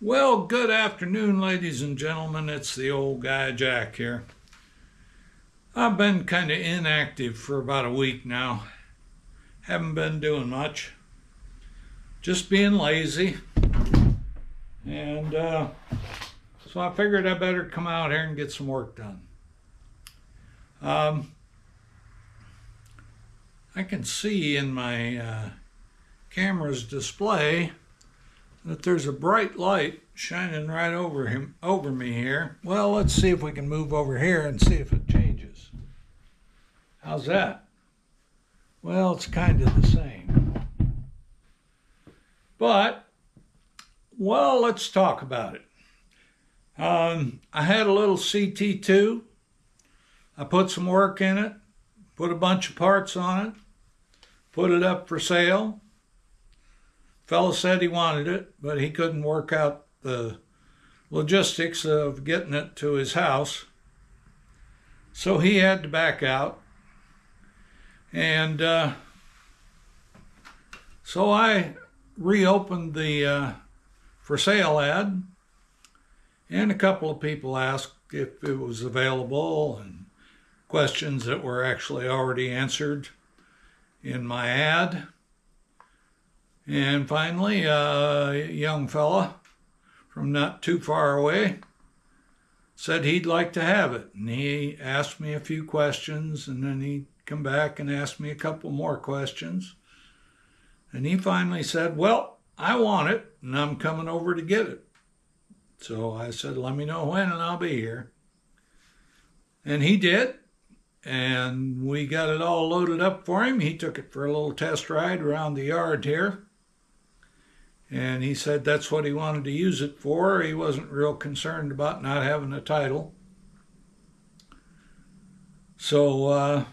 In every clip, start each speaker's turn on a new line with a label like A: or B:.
A: Well, good afternoon, ladies and gentlemen. It's the old guy Jack here. I've been kind of inactive for about a week now. Haven't been doing much. Just being lazy. And so I figured I better come out here and get some work done. I can see in my camera's display that there's a bright light shining right over me here. Well, let's see if we can move over here and see if it changes. How's that? Well, it's kind of the same. But, well, let's talk about it. I had a little CT2. I put some work in it, put a bunch of parts on it, put it up for sale. Fellow said he wanted it, but he couldn't work out the logistics of getting it to his house. So he had to back out. And so I reopened the for sale ad, and a couple of people asked if it was available and questions that were actually already answered in my ad. And finally, a young fella from not too far away said he'd like to have it. And he asked me a few questions, and then he'd come back and ask me a couple more questions. And he finally said, well, I want it, and I'm coming over to get it. So I said, let me know when, and I'll be here. And he did. And we got it all loaded up for him. He took it for a little test ride around the yard here. And he said that's what he wanted to use it for. He wasn't real concerned about not having a title. So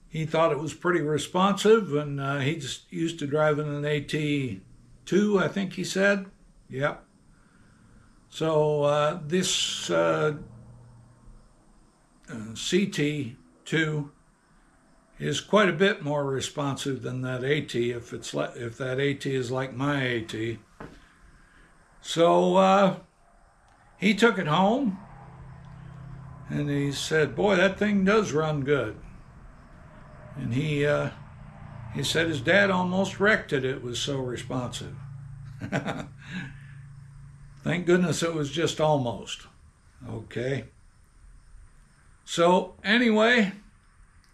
A: he thought it was pretty responsive, and he's used to driving an AT2, I think he said. Yep. So this CT2 is quite a bit more responsive than that AT, if that AT is like my AT. So he took it home, and he said, boy, that thing does run good. And he said his dad almost wrecked it. It was so responsive. Thank goodness it was just almost. Okay. So anyway,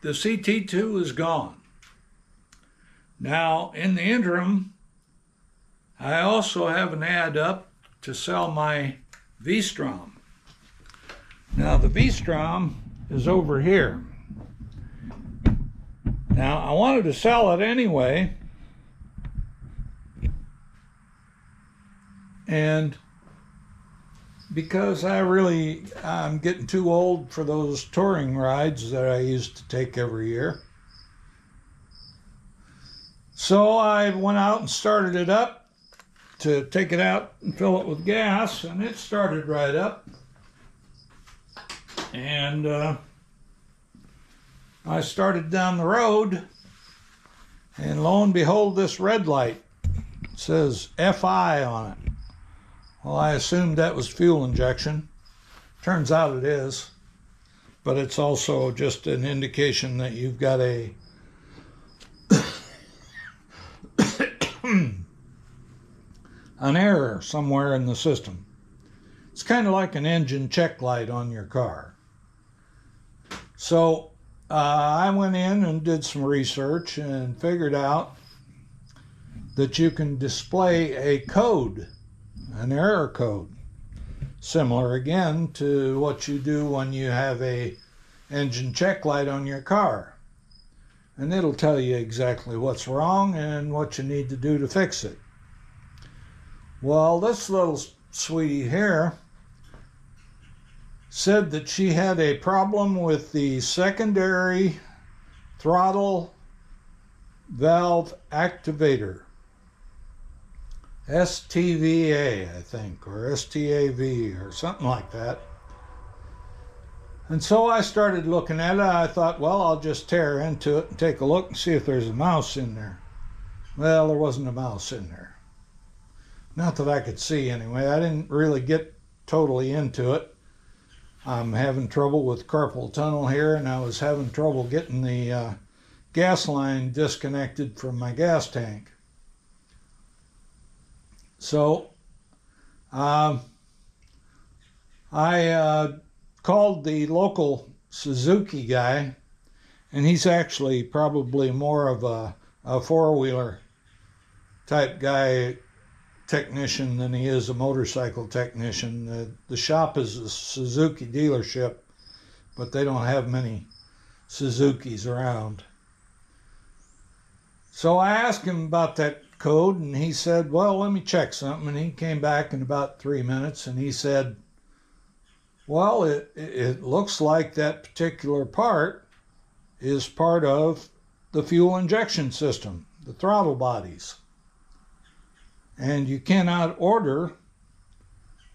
A: the CT2 is gone. Now, in the interim, I also have an ad up to sell my V-Strom. Now, the V-Strom is over here. Now, I wanted to sell it anyway, and because I'm getting too old for those touring rides that I used to take every year. So I went out and started it up to take it out and fill it with gas, and it started right up. And I started down the road, and lo and behold, this red light says FI on it. Well, I assumed that was fuel injection. Turns out it is, but it's also just an indication that you've got an error somewhere in the system. It's kind of like an engine check light on your car. So I went in and did some research and figured out that you can display a code, an error code, similar again to what you do when you have a engine check light on your car. And it'll tell you exactly what's wrong and what you need to do to fix it. Well, this little sweetie here said that she had a problem with the secondary throttle valve activator. STVA, I think, or STAV, or something like that. And so I started looking at it. I thought, well, I'll just tear into it and take a look and see if there's a mouse in there. Well, there wasn't a mouse in there. Not that I could see anyway. I didn't really get totally into it. I'm having trouble with carpal tunnel here, and I was having trouble getting the gas line disconnected from my gas tank. So I called the local Suzuki guy, and he's actually probably more of a four-wheeler type guy, technician, than he is a motorcycle technician. The shop is a Suzuki dealership, but they don't have many Suzukis around. So I asked him about that code, and he said, well, let me check something. And he came back in about 3 minutes, and he said, well, it looks like that particular part is part of the fuel injection system, the throttle bodies. And you cannot order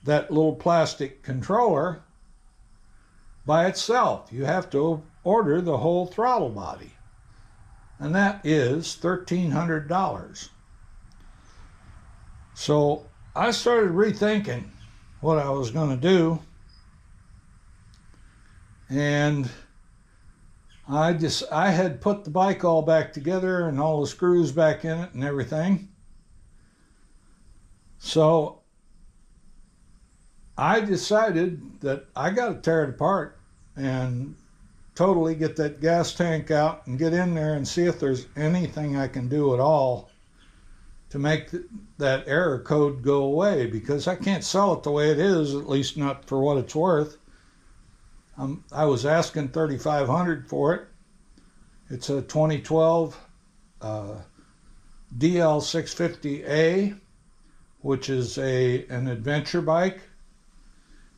A: that little plastic controller by itself. You have to order the whole throttle body. And that is $1,300. So I started rethinking what I was going to do. And I had put the bike all back together and all the screws back in it and everything. So I decided that I got to tear it apart and totally get that gas tank out and get in there and see if there's anything I can do at all to make that error code go away, because I can't sell it the way it is, at least not for what it's worth. I was asking $3,500 for it. It's a 2012 DL650A, which is an adventure bike.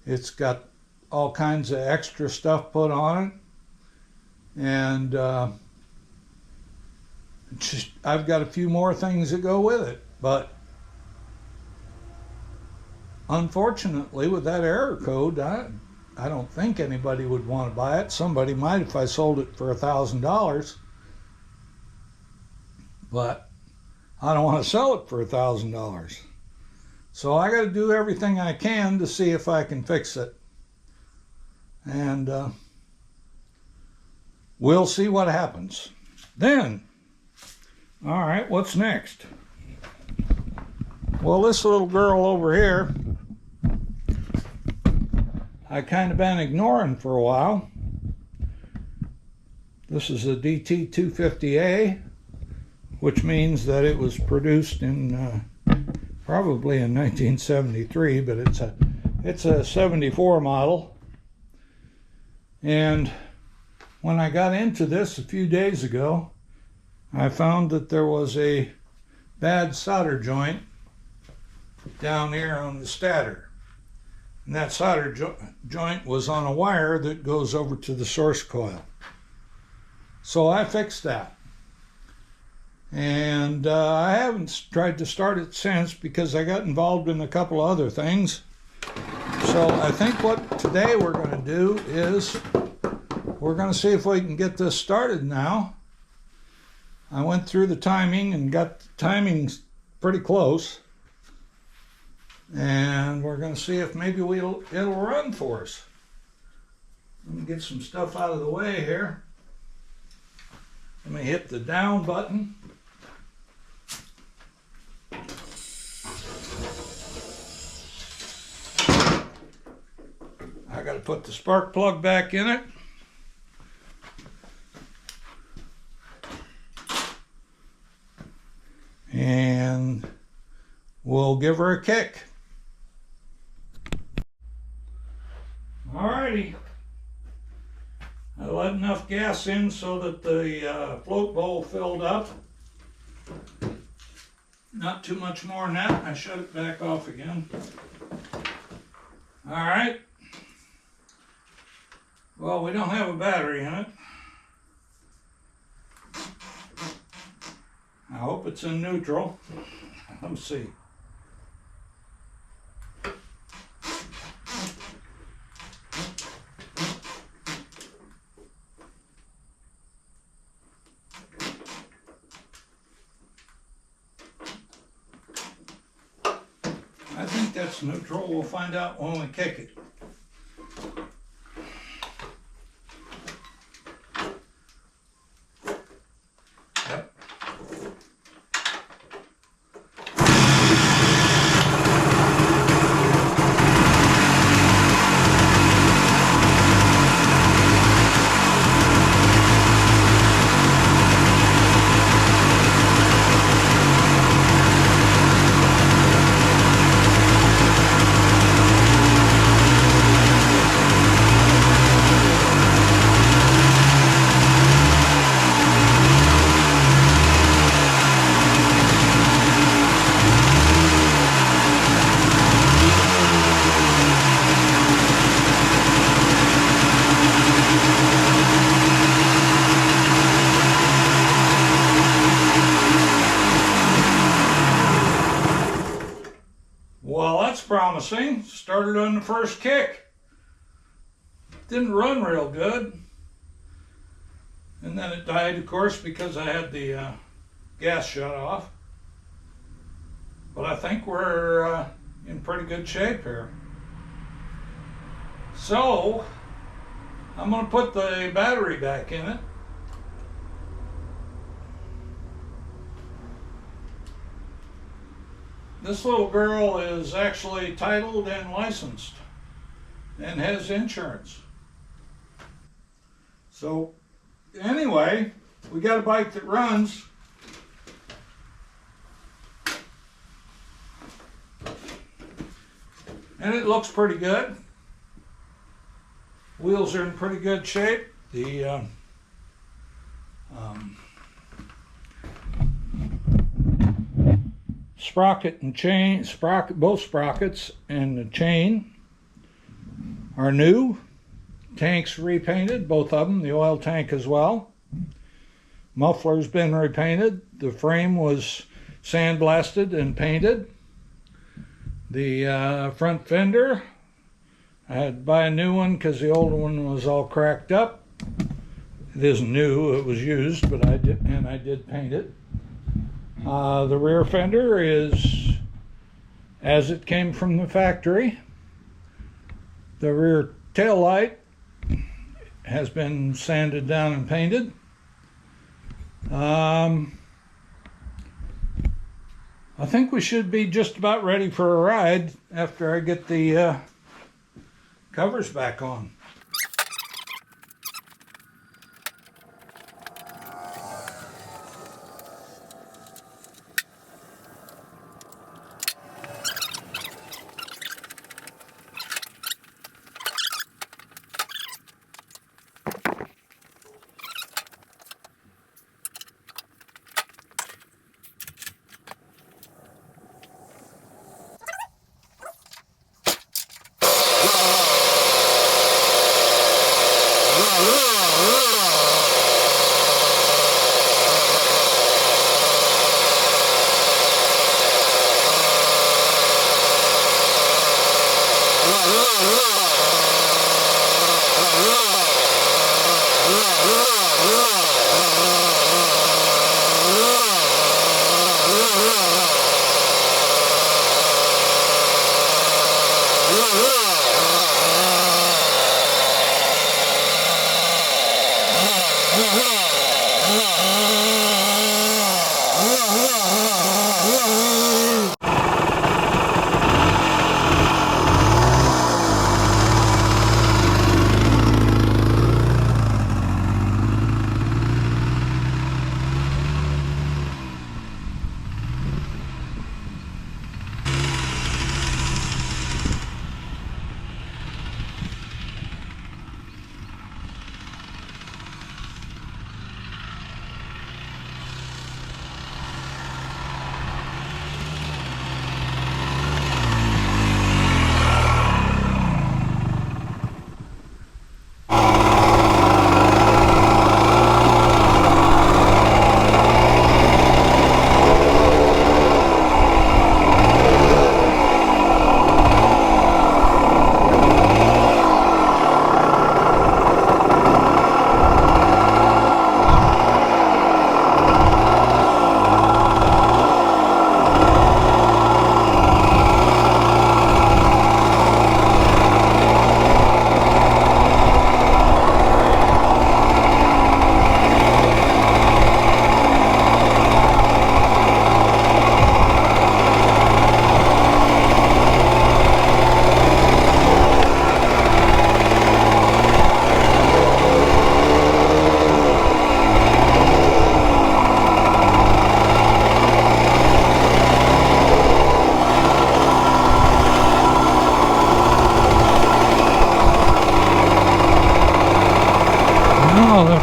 A: It's got all kinds of extra stuff put on it, and I've got a few more things that go with it. But unfortunately, with that error code, I don't think anybody would want to buy it. Somebody might if I sold it for $1,000, but I don't want to sell it for $1,000. So I got to do everything I can to see if I can fix it. And we'll see what happens. Then, all right, what's next? Well, this little girl over here, I kind of been ignoring for a while. This is a DT250A, which means that it was produced in probably in 1973, but it's a 74 model. And when I got into this a few days ago, I found that there was a bad solder joint down here on the stator. And that solder joint was on a wire that goes over to the source coil. So I fixed that. And I haven't tried to start it since because I got involved in a couple other things. So I think what today we're going to do is we're going to see if we can get this started now. I went through the timing and got the timing pretty close. And we're going to see if maybe it'll run for us. Let me get some stuff out of the way here. Let me hit the down button. I got to put the spark plug back in it. And we'll give her a kick. Alrighty. I let enough gas in so that the float bowl filled up. Not too much more than that. I shut it back off again. Alright. Well, we don't have a battery in it. I hope it's in neutral. Let's see. think that's neutral. We'll find out when we kick it. Yep. Well, that's promising. Started on the first kick. Didn't run real good. And then it died, of course, because I had the gas shut off. But I think we're in pretty good shape here. So, I'm going to put the battery back in it. This little girl is actually titled and licensed and has insurance. So anyway, we got a bike that runs. And it looks pretty good. Wheels are in pretty good shape. The sprocket and chain, both sprockets and the chain are new. Tanks repainted, both of them, the oil tank as well. Muffler's been repainted. The frame was sandblasted and painted. The front fender, I had to buy a new one because the old one was all cracked up. It isn't new, it was used, but I did paint it. The rear fender is as it came from the factory. The rear tail light has been sanded down and painted. I think we should be just about ready for a ride after I get the covers back on.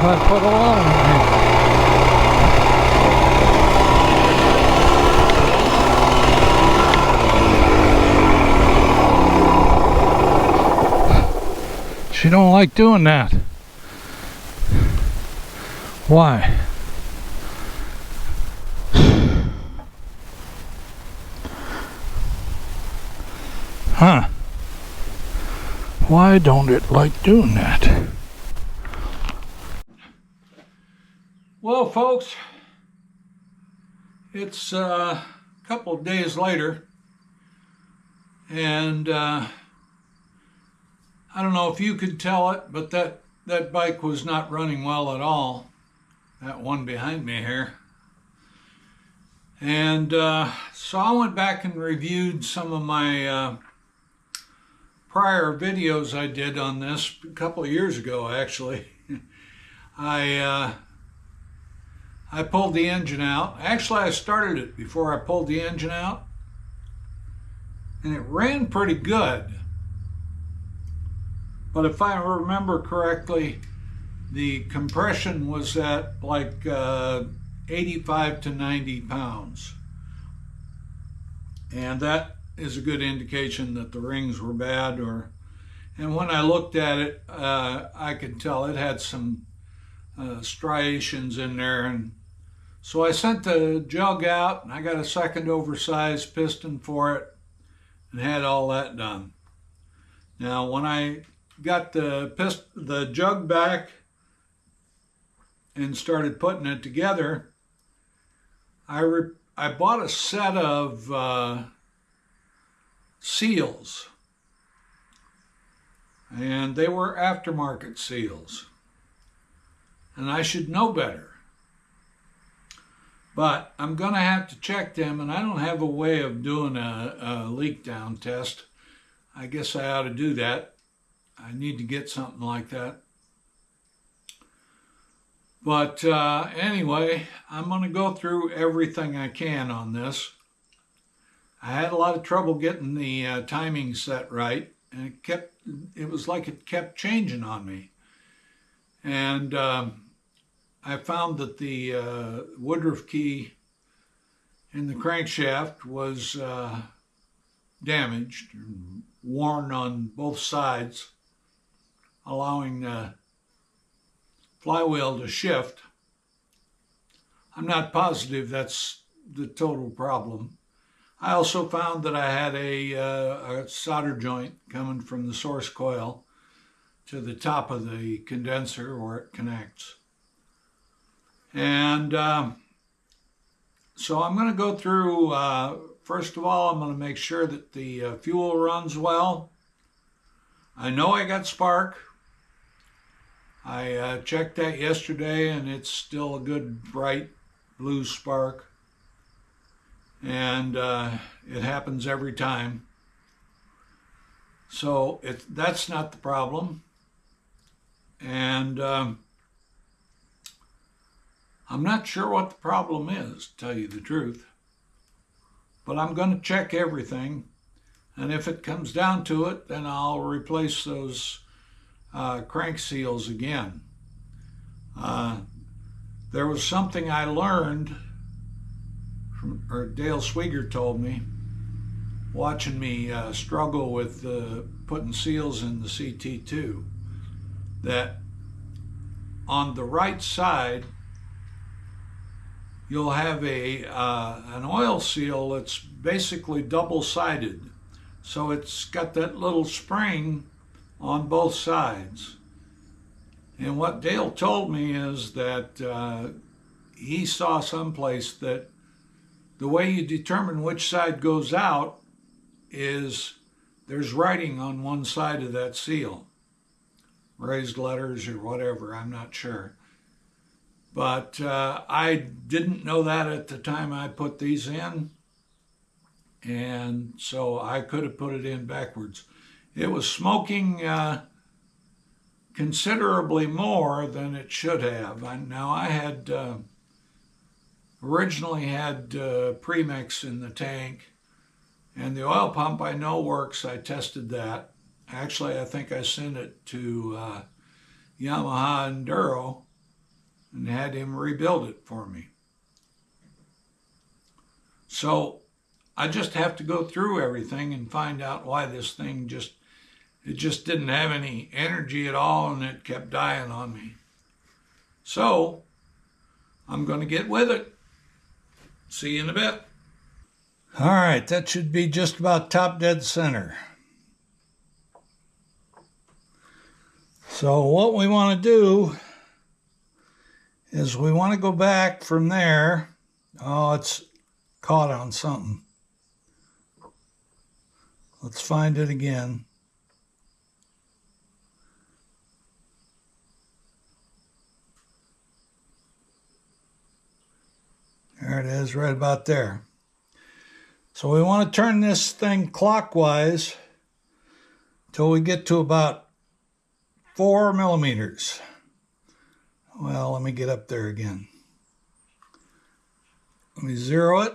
A: I put oil in here. She don't like doing that. Why? Huh? Why don't it like doing that? Well, folks, it's a couple of days later, and I don't know if you could tell it, but that bike was not running well at all. That one behind me here. And so I went back and reviewed some of my prior videos I did on this a couple of years ago, actually. I pulled the engine out. Actually, I started it before I pulled the engine out, and it ran pretty good. But if I remember correctly, the compression was at like 85 to 90 pounds. And that is a good indication that the rings were bad. And when I looked at it, I could tell it had some striations in there. And so I sent the jug out, and I got a second oversized piston for it and had all that done. Now, when I got the jug back and started putting it together, I bought a set of seals, and they were aftermarket seals, and I should know better, but I'm gonna have to check them, and I don't have a way of doing a leak down test. I guess I ought to do that. I need to get something like that. But anyway, I'm going to go through everything I can on this. I had a lot of trouble getting the timing set right, and it was like it kept changing on me. And I found that the Woodruff key in the crankshaft was damaged, worn on both sides, allowing the flywheel to shift. I'm not positive that's the total problem. I also found that I had a solder joint coming from the source coil to the top of the condenser where it connects. And so I'm going to go through, first of all, I'm going to make sure that the fuel runs well. I know I got spark. I checked that yesterday, and it's still a good bright blue spark, and it happens every time. So that's not the problem. And I'm not sure what the problem is, to tell you the truth, but I'm going to check everything, and if it comes down to it, then I'll replace those crank seals again. There was something I learned or Dale Swigert told me, watching me struggle with putting seals in the CT2, that on the right side you'll have an oil seal that's basically double-sided, so it's got that little spring on both sides. And what Dale told me is that he saw someplace that the way you determine which side goes out is there's writing on one side of that seal, raised letters or whatever, I'm not sure. But I didn't know that at the time I put these in, and so I could have put it in backwards. It was smoking considerably more than it should have. Now I had originally had premix in the tank, and the oil pump I know works. I tested that. Actually, I think I sent it to Yamaha Enduro, and had him rebuild it for me. So I just have to go through everything and find out why this thing just didn't have any energy at all, and it kept dying on me. So I'm going to get with it. See you in a bit. All right, that should be just about top dead center. So what we want to do is we want to go back from there. Oh, it's caught on something. Let's find it again. There it is, right about there. So we want to turn this thing clockwise till we get to about 4 millimeters. Well, let me get up there again. Let me zero it.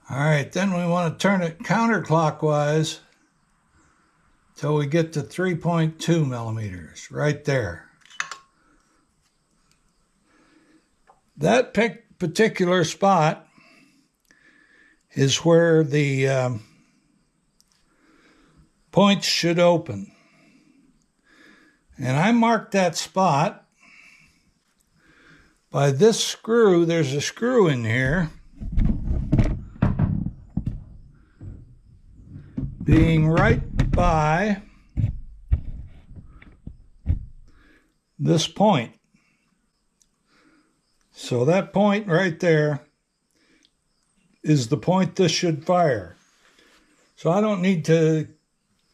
A: All right, then we want to turn it counterclockwise till we get to 3.2 millimeters, right there. That particular spot is where the points should open. And I marked that spot by this screw. There's a screw in here being right by this point. So that point right there is the point this should fire. So I don't need to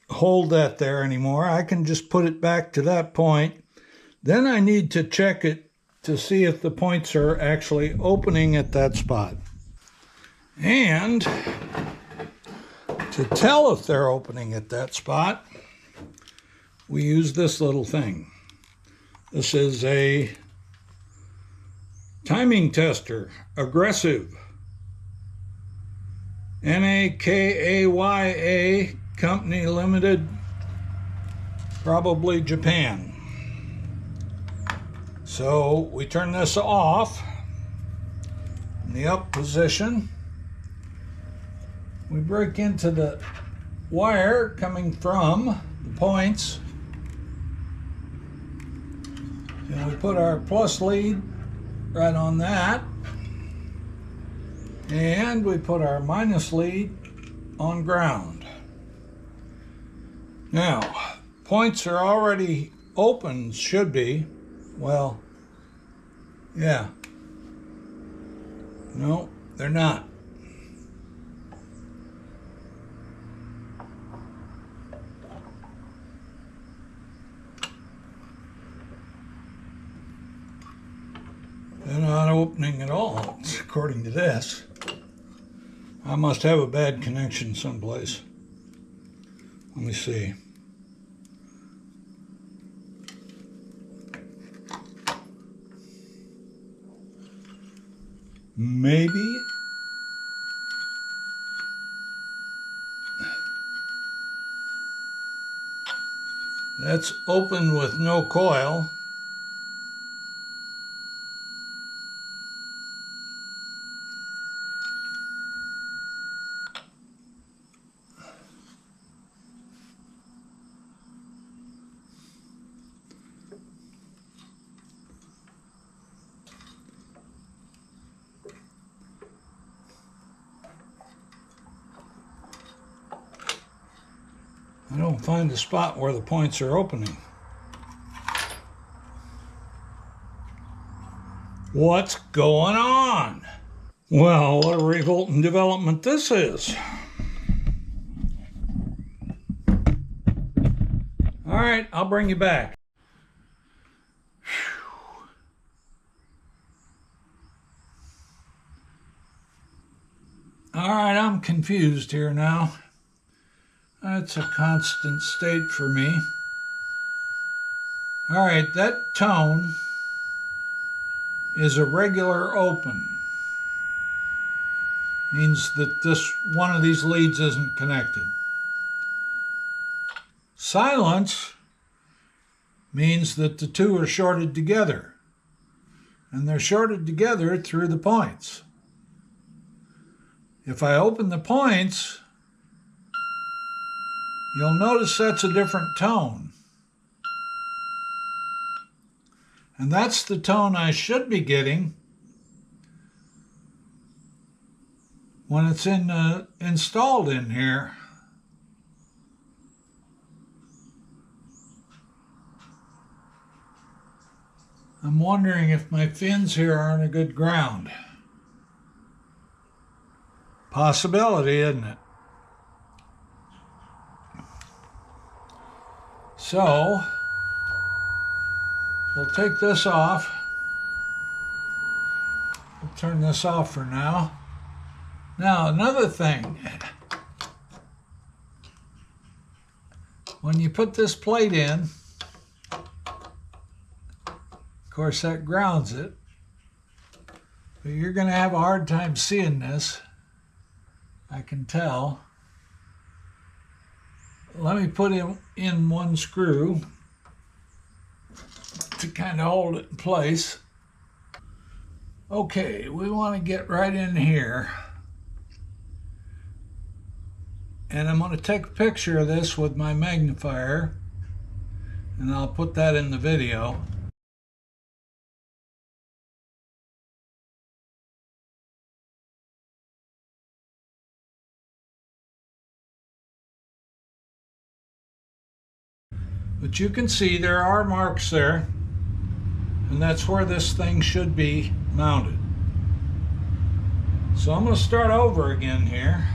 A: hold that there anymore. I can just put it back to that point. Then I need to check it to see if the points are actually opening at that spot. And to tell if they're opening at that spot, we use this little thing. This is a timing tester, aggressive. Nakaya Company Limited, probably Japan. So we turn this off in the up position. We break into the wire coming from the points, and we put our plus lead right on that, and we put our minus lead on ground. Now, points are already open, should be. Well, yeah. No, they're not. They're not opening at all, according to this. I must have a bad connection someplace. Let me see. Maybe. That's open with no coil. I don't find the spot where the points are opening. What's going on? Well, what a revolting development this is. All right, I'll bring you back. All right, I'm confused here now. That's a constant state for me. All right, that tone is a regular open. Means that this one of these leads isn't connected. Silence means that the two are shorted together, and they're shorted together through the points. If I open the points, you'll notice that's a different tone. And that's the tone I should be getting when it's installed in here. I'm wondering if my fins here are on a good ground. Possibility, isn't it? So, we'll take this off. We'll turn this off for now. Now, another thing. When you put this plate in, of course that grounds it, but you're going to have a hard time seeing this, I can tell. Let me put in one screw to kind of hold it in place. Okay, we want to get right in here. And I'm going to take a picture of this with my magnifier, and I'll put that in the video. But you can see there are marks there, and that's where this thing should be mounted. So I'm going to start over again here.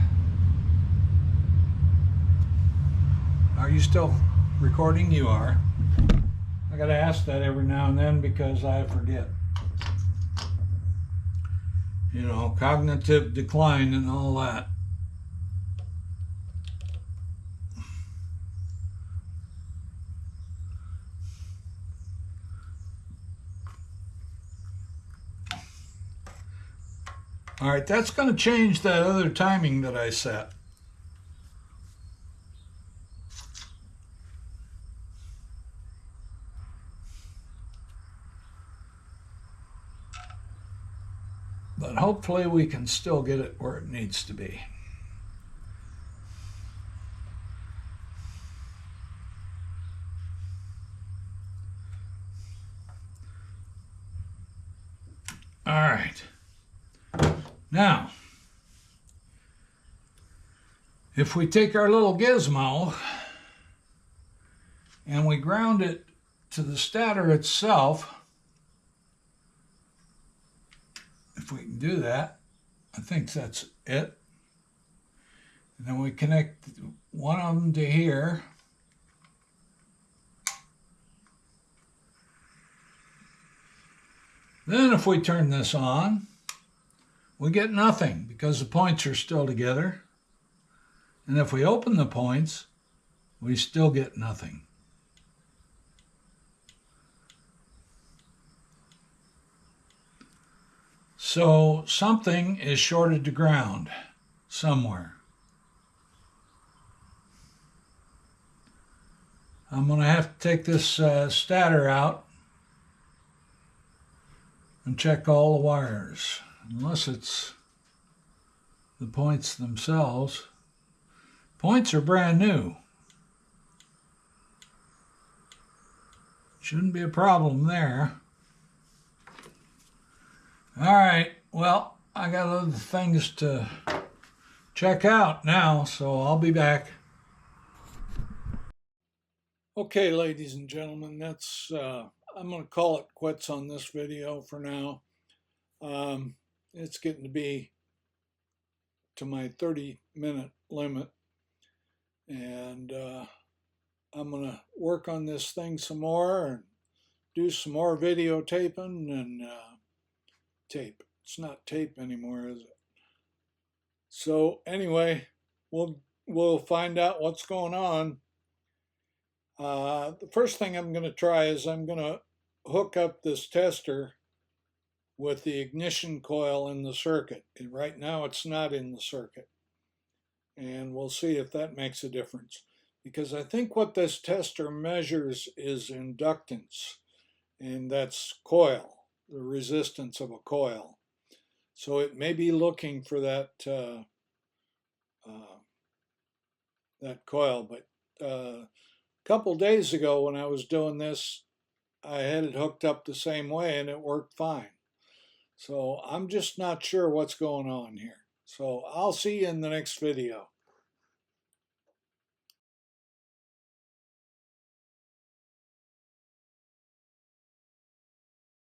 A: Are you still recording? You are. I got to ask that every now and then because I forget. You know, cognitive decline and all that. All right, that's going to change that other timing that I set. But hopefully we can still get it where it needs to be. All right. Now, if we take our little gizmo and we ground it to the stator itself, if we can do that, I think that's it. And then we connect one of them to here. Then if we turn this on, we get nothing because the points are still together. And if we open the points, we still get nothing. So something is shorted to ground somewhere. I'm going to have to take this stator out and check all the wires, unless it's the points themselves. Points are brand new. Shouldn't be a problem there. All right, well, I got other things to check out now, so I'll be back. Okay, ladies and gentlemen, that's I'm going to call it quits on this video for now. It's getting to be to my 30-minute limit, and I'm going to work on this thing some more and do some more videotaping and tape. It's not tape anymore, is it? So anyway, we'll find out what's going on. The first thing I'm going to try is I'm going to hook up this tester with the ignition coil in the circuit. Right now it's not in the circuit. And we'll see if that makes a difference. Because I think what this tester measures is inductance, and that's coil, the resistance of a coil. So it may be looking for that that coil. But a couple days ago when I was doing this, I had it hooked up the same way and it worked fine. So I'm just not sure what's going on here. So I'll see you in the next video.